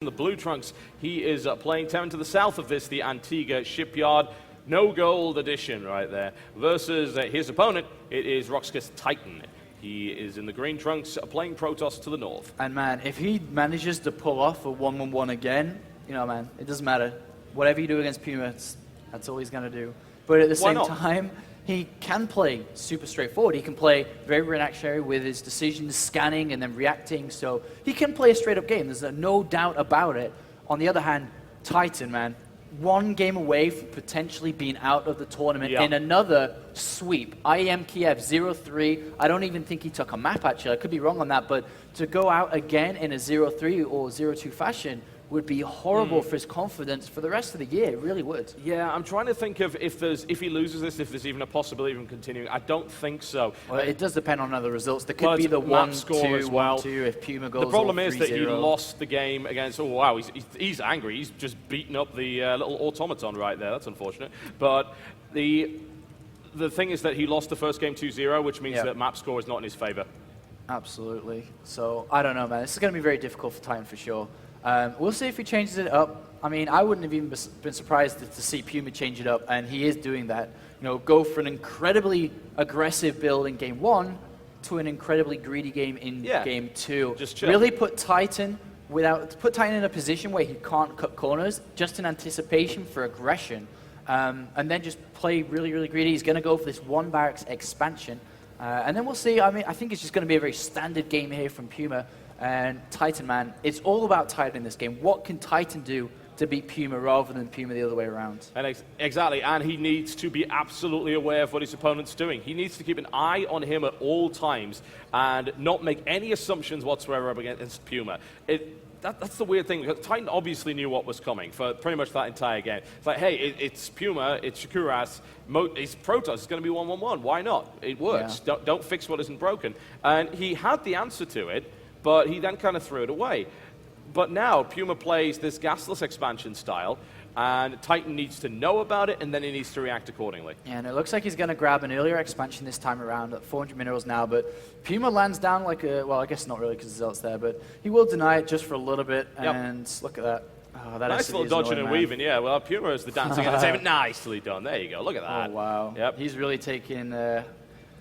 The blue trunks, he is playing down to the south of this, the Antigua shipyard. No gold edition right there. Versus his opponent, it is Roxkus Titan. He is in the green trunks, playing Protoss to the north. And man, if he manages to pull off a 1-1-1 again, you know, man, it doesn't matter. Whatever you do against Puma, that's all he's going to do. But at the same time, he can play super straightforward. He can play very reactionary with his decisions, scanning and then reacting. So he can play a straight-up game. There's no doubt about it. On the other hand, Titan, man, one game away from potentially being out of the tournament in another sweep. IEM Kiev 0-3. I don't even think he took a map, actually. I could be wrong on that. But to go out again in a 0-3 or 0-2 fashion would be horrible for his confidence for the rest of the year. It really would. Yeah, I'm trying to think of if he loses this, if there's even a possibility of him continuing. I don't think so. Well, it does depend on other results. There could be the 1-2 as well. 1-2 if Puma goes. The problem is that he lost the game against. Oh wow, he's angry. He's just beaten up the little automaton right there. That's unfortunate. But the thing is that he lost the first game 2-0, which means that map score is not in his favor. Absolutely. So I don't know, man. This is going to be very difficult for Titan for sure. We'll see if he changes it up. I mean, I wouldn't have even been surprised to see Puma change it up, and he is doing that. You know, go for an incredibly aggressive build in game 1 to an incredibly greedy game in game 2. Just chill. Really put Titan in a position where he can't cut corners, just in anticipation for aggression, and then just play really, really greedy. He's going to go for this one barracks expansion, and then we'll see. I mean, I think it's just going to be a very standard game here from Puma. And Titan, man, it's all about Titan in this game. What can Titan do to beat Puma rather than Puma the other way around? And exactly, and he needs to be absolutely aware of what his opponent's doing. He needs to keep an eye on him at all times and not make any assumptions whatsoever against Puma. That's the weird thing, because Titan obviously knew what was coming for pretty much that entire game. It's like, hey, it's Puma, it's Shakuras, it's Protoss, it's going to be 1-1-1. Why not? It works. Yeah. Don't fix what isn't broken. And he had the answer to it, but he then kind of threw it away. But now Puma plays this gasless expansion style, and Titan needs to know about it, and then he needs to react accordingly. Yeah, and it looks like he's going to grab an earlier expansion this time around at 400 minerals now, but Puma lands down like a, well, I guess not really because the Zelt's there, but he will deny it just for a little bit, and look at that. Oh, that nice little dodging and weaving, yeah. Well, Puma is the dancing entertainment. Nicely done. There you go. Look at that. Oh, wow. Yep. He's really taking...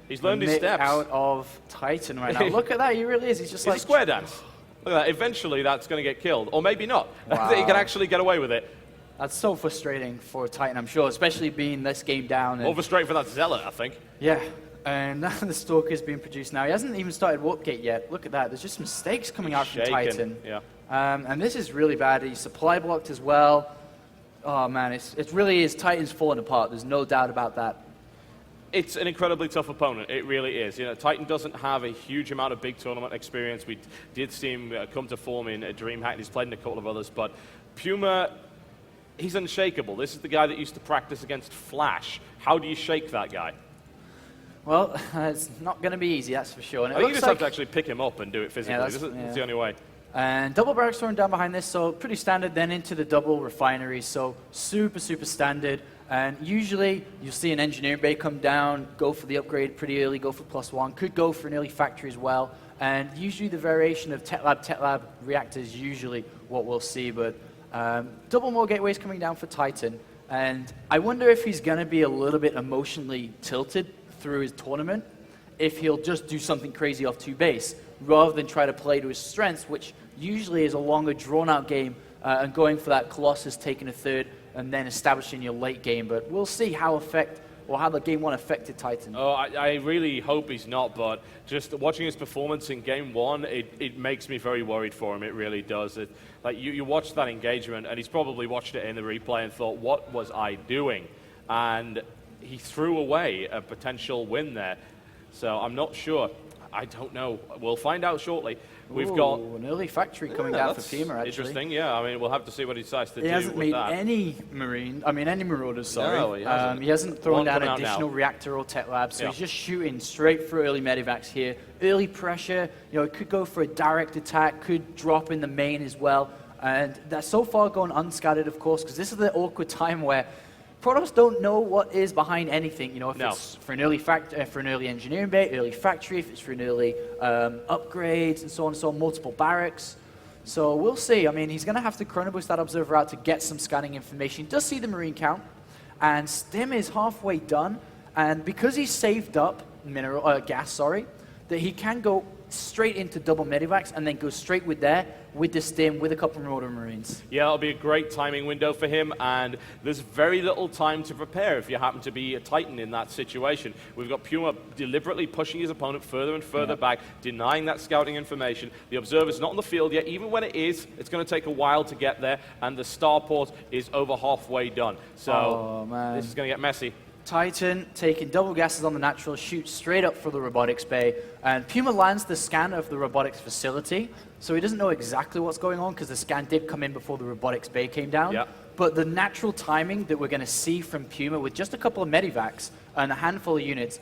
He's learned his steps. Out of Titan right now. Look at that, he really is. He's just like a square dance. Look at that. Eventually, that's going to get killed, or maybe not. Wow. He can actually get away with it. That's so frustrating for Titan, I'm sure, especially being this game down. More frustrating for that Zealot, I think. Yeah, and now the Stalker's being produced now. He hasn't even started Warpgate yet. Look at that. There's just some mistakes coming out from Titan. Yeah. And this is really bad. He's supply blocked as well. Oh man, it really is. Titan's falling apart. There's no doubt about that. It's an incredibly tough opponent. It really is. You know, Titan doesn't have a huge amount of big tournament experience. We did see him come to form in DreamHack, and he's played in a couple of others. But Puma, he's unshakable. This is the guy that used to practice against Flash. How do you shake that guy? Well, it's not going to be easy, that's for sure. And I think you just have to actually pick him up and do it physically. That's the only way. And double barracks thrown down behind this, so pretty standard. Then into the double refinery, so super, super standard. And usually, you'll see an engineering bay come down, go for the upgrade pretty early, go for +1, could go for an early factory as well. And usually the variation of TechLab reactor is usually what we'll see, but double more gateways coming down for Titan. And I wonder if he's going to be a little bit emotionally tilted through his tournament, if he'll just do something crazy off 2 base, rather than try to play to his strengths, which usually is a longer, drawn-out game, and going for that Colossus, taking a third, and then establishing your late game. But we'll see how the game 1 affected Titan. Oh, I really hope he's not, but just watching his performance in game 1, it makes me very worried for him. It really does. Like you watch that engagement, and he's probably watched it in the replay and thought, what was I doing? And he threw away a potential win there. So I'm not sure. I don't know. We'll find out shortly. We've got an early factory coming down for Puma, actually. Interesting, yeah. I mean, we'll have to see what he decides to do with that. He hasn't made any Marauders, sorry. No, he hasn't. Thrown down additional reactor or tech lab, so he's just shooting straight for early medivacs here. Early pressure, you know, it could go for a direct attack, could drop in the main as well. And that's so far going unscattered, of course, because this is the awkward time where Protoss don't know what is behind anything. You know, if it's for an early engineering bay, early factory, if it's for an early upgrades and so on, multiple barracks. So we'll see. I mean, he's going to have to chrono boost that observer out to get some scanning information. He does see the marine count, and Stim is halfway done. And because he's saved up gas, that he can go straight into double medivacs and then go straight with the Stim with a couple of Marauder Marines. Yeah, it'll be a great timing window for him, and there's very little time to prepare if you happen to be a Titan in that situation. We've got Puma deliberately pushing his opponent further and further back, denying that scouting information. The observer's not on the field yet. Even when it is, it's going to take a while to get there, and the starport is over halfway done. So this is going to get messy. Titan taking double gases on the natural, shoots straight up for the robotics bay, and Puma lands the scan of the robotics facility, so he doesn't know exactly what's going on because the scan did come in before the robotics bay came down. Yeah. But the natural timing that we're going to see from Puma with just a couple of medivacs and a handful of units,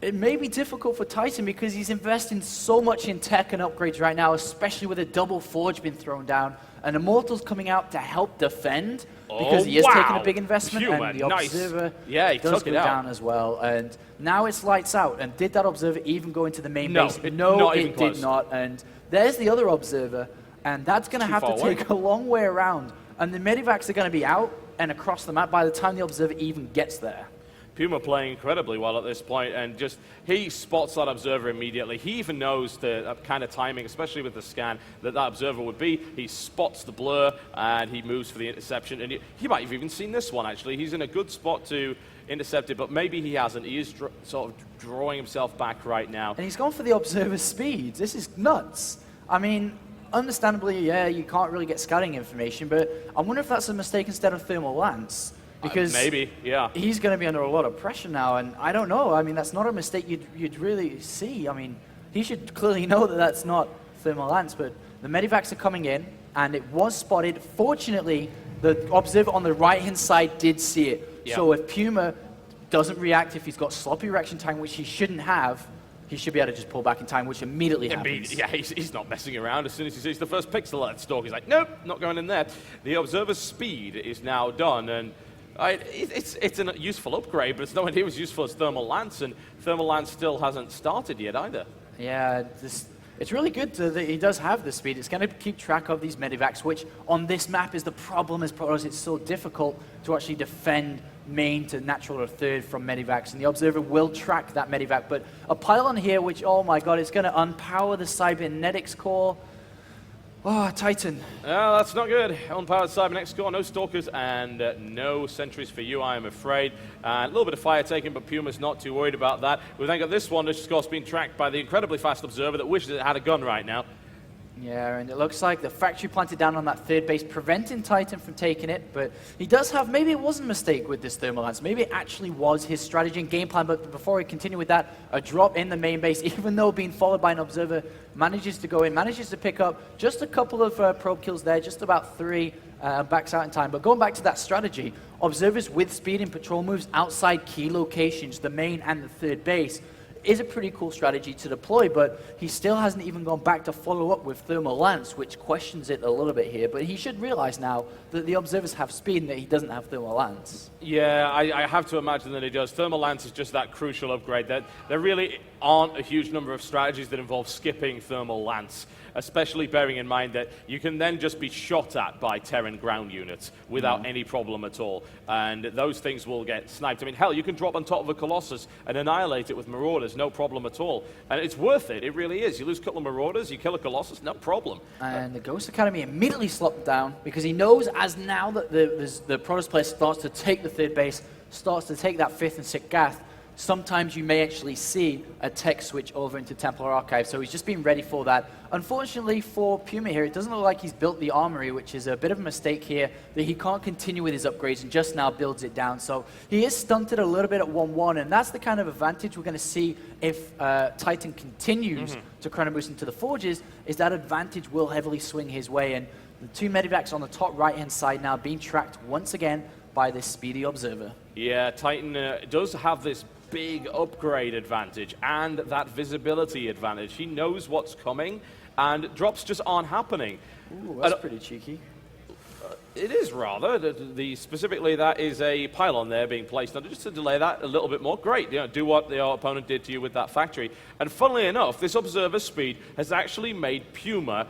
it may be difficult for Titan because he's investing so much in tech and upgrades right now, especially with a double forge being thrown down, and Immortal's coming out to help defend because he is taking a big investment, Puma, and the observer he does took go it out. down as well. And now it's lights out. And did that observer even go into the main No, base? not even it close. did not. And there's the other observer, and that's going to have to take a long way around. And the medivacs are going to be out and across the map by the time the observer even gets there. Puma playing incredibly well at this point, and just he spots that observer immediately. He even knows the kind of timing, especially with the scan, that observer would be. He spots the blur, and he moves for the interception. And he might have even seen this one, actually. He's in a good spot to intercept it, but maybe he hasn't. He is sort of drawing himself back right now. And he's gone for the observer speed. This is nuts. I mean, understandably, yeah, you can't really get scouting information, but I wonder if that's a mistake instead of thermal lance. Because maybe, yeah. He's going to be under a lot of pressure now, and I don't know. I mean, that's not a mistake you'd really see. I mean, he should clearly know that that's not thermal lance, but the medivacs are coming in, and it was spotted. Fortunately, the observer on the right-hand side did see it. Yeah. So if Puma doesn't react, if he's got sloppy reaction time, which he shouldn't have, he should be able to just pull back in time, which immediately happens. Yeah, he's not messing around. As soon as he sees the first pixel at Stalk, he's like, nope, not going in there. The observer's speed is now done, and it's a useful upgrade, but it's nowhere near as useful as Thermal Lance, and Thermal Lance still hasn't started yet either. Yeah, it's really good that he does have the speed. It's going to keep track of these medivacs, which on this map is the problem, as it's so difficult to actually defend main to natural or third from medivacs, and the observer will track that medivac. But a pylon here, which, oh my god, it's going to unpower the cybernetics core. Oh, Titan. That's not good. Unpowered Cybernetics core, no Stalkers, and no Sentries for you, I am afraid. A little bit of fire taken, but Puma's not too worried about that. We've then got this one, which of course being tracked by the incredibly fast observer that wishes it had a gun right now. Yeah, and it looks like the factory planted down on that third base, preventing Titan from taking it, but he does have, maybe it wasn't a mistake with this thermal lance, maybe it actually was his strategy and game plan, but before we continue with that, a drop in the main base, even though being followed by an observer, manages to go in, manages to pick up just a couple of probe kills there, just about 3, backs out in time. But going back to that strategy, observers with speed and patrol moves outside key locations, the main and the third base, is a pretty cool strategy to deploy, but he still hasn't even gone back to follow up with Thermal Lance, which questions it a little bit here. But he should realize now that the observers have speed and that he doesn't have Thermal Lance. Yeah, I have to imagine that he does. Thermal Lance is just that crucial upgrade. There really aren't a huge number of strategies that involve skipping Thermal Lance, especially bearing in mind that you can then just be shot at by Terran ground units without any problem at all. And those things will get sniped. I mean, hell, you can drop on top of a Colossus and annihilate it with Marauders, no problem at all. And it's worth it, it really is. You lose a couple of Marauders, you kill a Colossus, no problem. And the Ghost Academy immediately slopped down because he knows as now that the Protoss player starts to take the third base, starts to take that 5th and 6th Gath, sometimes you may actually see a tech switch over into Templar Archive, so he's just being ready for that. Unfortunately for Puma here, it doesn't look like he's built the armory, which is a bit of a mistake here, that he can't continue with his upgrades and just now builds it down. So he is stunted a little bit at 1-1, and that's the kind of advantage we're going to see if Titan continues to chrono boost into the forges, is that advantage will heavily swing his way. And the 2 medivacs on the top right-hand side now being tracked once again by this speedy observer. Yeah, Titan does have this big upgrade advantage and that visibility advantage. He knows what's coming, and drops just aren't happening. Ooh, that's pretty cheeky. It is rather. Specifically, that is a pylon there being placed under just to delay that a little bit more. Great, do what the opponent did to you with that factory. And funnily enough, this observer speed has actually made Puma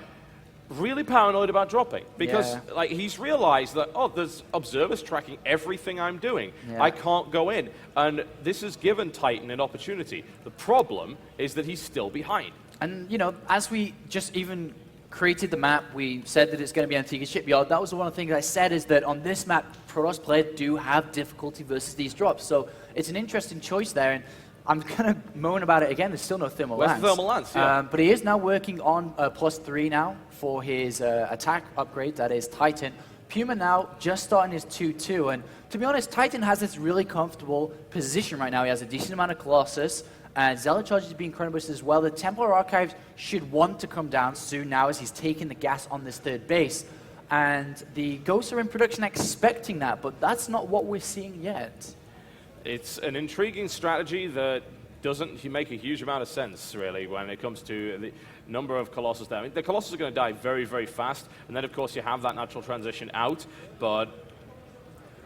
really paranoid about dropping because Yeah. like he's realized that, oh, there's observers tracking everything I'm doing. Yeah. I can't go in. And this has given Titan an opportunity. The problem is that he's still behind. And, you know, as we just even created the map, we said that it's going to be Antigua Shipyard. That was one of the things I said, is that on this map, Protoss players do have difficulty versus these drops. So it's an interesting choice there. And I'm going to moan about it again. There's still no Thermal Where's Lance. the Thermal Lance? Yeah. But he is now working on +3 now for his attack upgrade, that is Titan. Puma now just starting his 2-2. And to be honest, Titan has this really comfortable position right now. He has a decent amount of Colossus. And Zealot charges being Chronobus as well. The Templar Archives should want to come down soon now as he's taking the gas on this third base. And the Ghosts are in production expecting that, but that's not what we're seeing yet. It's an intriguing strategy that doesn't make a huge amount of sense, really, when it comes to the number of Colossus there. I mean, the Colossus are going to die very, very fast, and then, of course, you have that natural transition out, but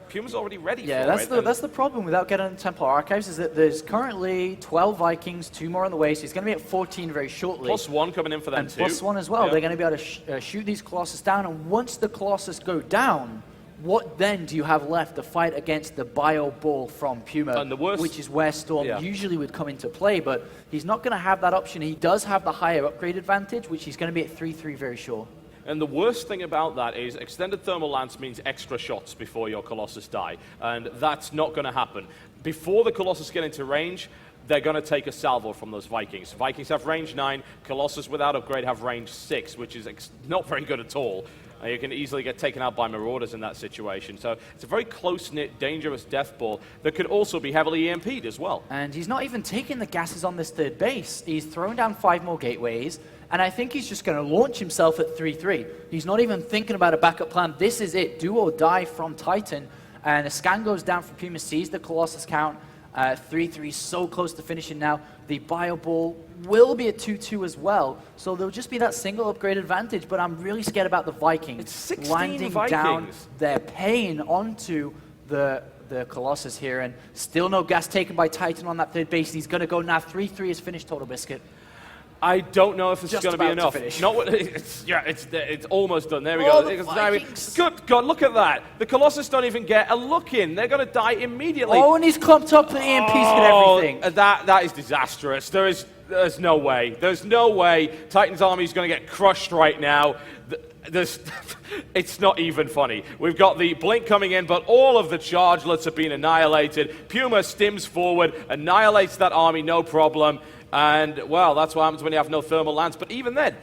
Puma's already ready for it. That's the problem without getting Templar Archives, is that there's currently 12 Vikings, 2 more on the way, so he's going to be at 14 very shortly. +1 coming in for them, and too. +1 as well. Yeah. They're going to be able to shoot these Colossus down, and once the Colossus go down, what then do you have left to fight against the Bio Ball from Puma, And the worst, which is where Storm usually would come into play, but he's not going to have that option. He does have the higher upgrade advantage, which he's going to be at 3-3 very sure. And the worst thing about that is extended thermal lance means extra shots before your Colossus die, and that's not going to happen. Before the Colossus get into range, they're going to take a salvo from those Vikings. Vikings have range 9, Colossus without upgrade have range 6, which is not very good at all. You can easily get taken out by Marauders in that situation. So it's a very close-knit, dangerous death ball that could also be heavily EMP'd as well. And he's not even taking the gases on this third base. He's thrown down 5 more gateways, and I think he's just going to launch himself at 3-3. He's not even thinking about a backup plan. This is it, do or die from Titan. And a scan goes down from Puma, sees the Colossus count. 3-3, so close to finishing now. The Bio Ball will be at 2-2 as well, so there'll just be that single upgrade advantage, but I'm really scared about the Vikings. It's 16 landing Vikings. down their pain onto the Colossus here, and still no gas taken by Titan on that third base. He's going to go now. 3-3 is finished, TotalBiscuit. I don't know if this is going to be enough. It's almost done. There we go. The Vikings. Good God, look at that. The Colossus don't even get a look in. They're going to die immediately. Oh, and he's clumped up, and the EMP's hit everything. That is disastrous. There's no way. There's no way Titan's army is going to get crushed right now. It's not even funny. We've got the blink coming in, but all of the chargelets have been annihilated. Puma stims forward, annihilates that army, no problem. And, well, that's what happens when you have no thermal lance. But even then,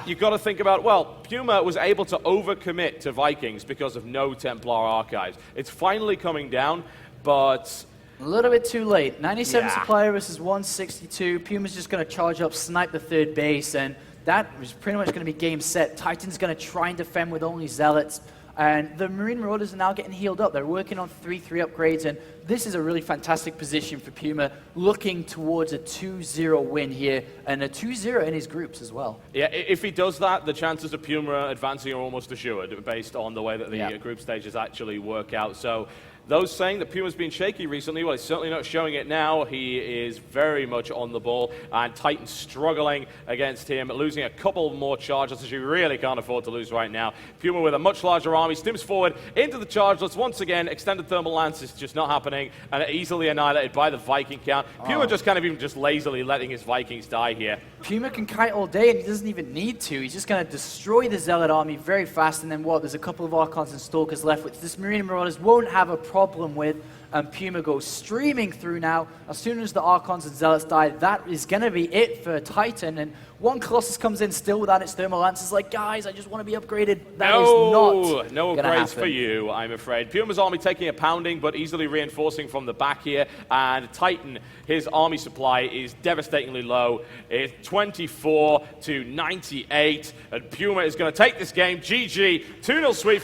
you've got to think about, well, Puma was able to overcommit to Vikings because of no Templar Archives. It's finally coming down, but a little bit too late. 97 supply versus 162. Puma's just going to charge up, snipe the third base, and that was pretty much going to be game set. Titan's going to try and defend with only Zealots. And the Marine Marauders are now getting healed up. They're working on 3-3 upgrades, and this is a really fantastic position for Puma, looking towards a 2-0 win here, and a 2-0 in his groups as well. Yeah, if he does that, the chances of Puma advancing are almost assured, based on the way that the group stages actually work out. So those saying that Puma's been shaky recently, well, he's certainly not showing it now. He is very much on the ball, and Titan struggling against him, losing a couple more charges, as you really can't afford to lose right now. Puma with a much larger army stims forward into the chargelets. Once again, extended thermal lance is just not happening, and easily annihilated by the Viking count. Puma just kind of even just lazily letting his Vikings die here. Puma can kite all day, and he doesn't even need to. He's just going to destroy the Zealot army very fast, and then what? There's a couple of Archons and Stalkers left, which this Marine Marauders won't have a problem with. And Puma goes streaming through now. As soon as the Archons and Zealots die, that is going to be it for Titan. And one Colossus comes in still without its thermal lance. It's like, guys, I just want to be upgraded. That is not no upgrades happen. for you, I'm afraid. Puma's army taking a pounding, but easily reinforcing from the back here. And Titan, his army supply is devastatingly low. It's 24 to 98. And Puma is going to take this game. GG. 2-0 sweep.